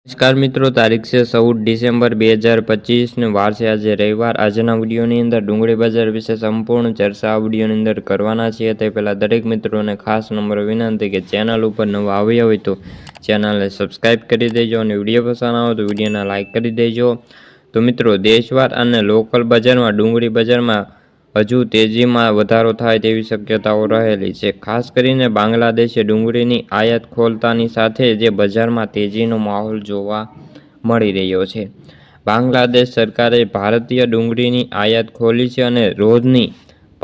નમસ્કાર મિત્રો, તારીખ છે 14 ડિસેમ્બર 2025 ને વાર છે આજે રવિવાર। આજના વિડીયોની અંદર ડુંગળી બજાર વિશે સંપૂર્ણ ચર્ચા આ વિડીયોની અંદર કરવાના છીએ। તે પહેલાં દરેક મિત્રોને ખાસ નમ્ર વિનંતી કે ચેનલ ઉપર નવા આવ્યા હોય તો ચેનલને સબસ્ક્રાઈબ કરી દેજો અને વિડીયો પસંદ આવે તો વિડીયોને લાઇક કરી દેજો। તો મિત્રો, દેશવાર અને લોકલ બજારમાં ડુંગળી બજારમાં હજુ તેજીમાં વધારો થાય તેવી શક્યતાઓ રહેલી છે। ખાસ કરીને બાંગ્લાદેશે ડુંગળીની આયાત ખોલતાની સાથે જે બજારમાં તેજીનો માહોલ જોવા મળી રહ્યો છે। બાંગ્લાદેશ સરકારે ભારતીય ડુંગળીની આયાત ખોલી છે અને રોજની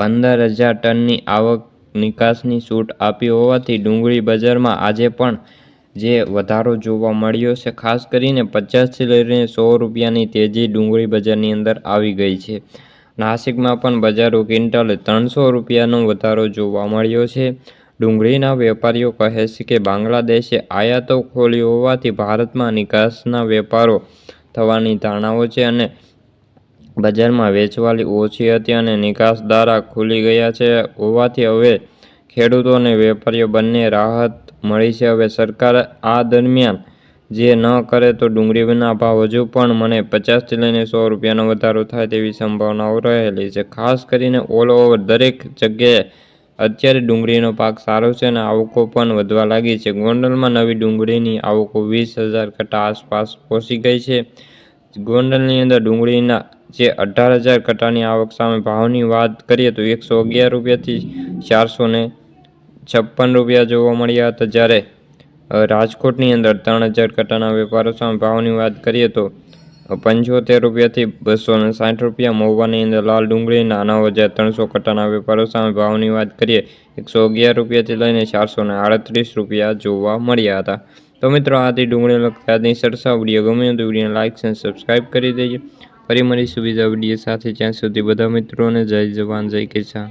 15,000 ટનની આવક નિકાસની છૂટ આપી હોવાથી ડુંગળી બજારમાં આજે પણ જે વધારો જોવા મળ્યો છે। ખાસ કરીને 50થી લઈને 100 રૂપિયાની તેજી ડુંગળી બજારની અંદર આવી ગઈ છે। નાસિકમાં પણ બજારો ક્વિન્ટલે 300 રૂપિયાનો વધારો જોવા મળ્યો છે। ડુંગળીના વેપારીઓ કહે છે કે બાંગ્લાદેશે આયાતો ખોલી હોવાથી ભારતમાં નિકાસના વેપારો થવાની ધારણાઓ છે અને બજારમાં વેચવાલી ઓછી હતી અને નિકાસદારો ખુલી ગયા છે હોવાથી હવે ખેડૂતો અને વેપારીઓ બંને રાહત મળી છે। હવે સરકાર આ દરમિયાન જે ન કરે તો ડુંગળીના ભાવ હજુ પણ મને 50થી લઈને 100 રૂપિયાનો વધારો થાય તેવી સંભાવનાઓ રહેલી છે। ખાસ કરીને ઓલ ઓવર દરેક જગ્યાએ અત્યારે ડુંગળીનો પાક સારો છે અને આવકો પણ વધવા લાગી છે। ગોંડલમાં નવી ડુંગળીની આવકો 20,000 કટ્ટા આસપાસ પહોંચી ગઈ છે। ગોંડલની અંદર ડુંગળીના જે 18,000 કટ્ટાની આવક સામે ભાવની વાત કરીએ તો 111 રૂપિયાથી 456 રૂપિયા જોવા મળ્યા હતા, જ્યારે રાજકોટની અંદર 3,000 કટ્ટાના વેપારો સામે ભાવની વાત કરીએ તો 75 રૂપિયાથી 260 રૂપિયા। મહુવાની અંદર લાલ ડુંગળીના 9,300 કટ્ટાના વેપારો સામે ભાવની વાત કરીએ 111 રૂપિયાથી લઈને 438 રૂપિયા જોવા મળ્યા હતા। તો મિત્રો, આથી ડુંગળી લગતા આજની ચર્ચા વિડીયો ગમ્યો તો વિડીયોને લાઇક અને સબસ્ક્રાઈબ કરી દેજો। ફરી મળીશું બીજા વિડીયો સાથે, ત્યાં સુધી બધા મિત્રોને જય જવાન જય કિસાન।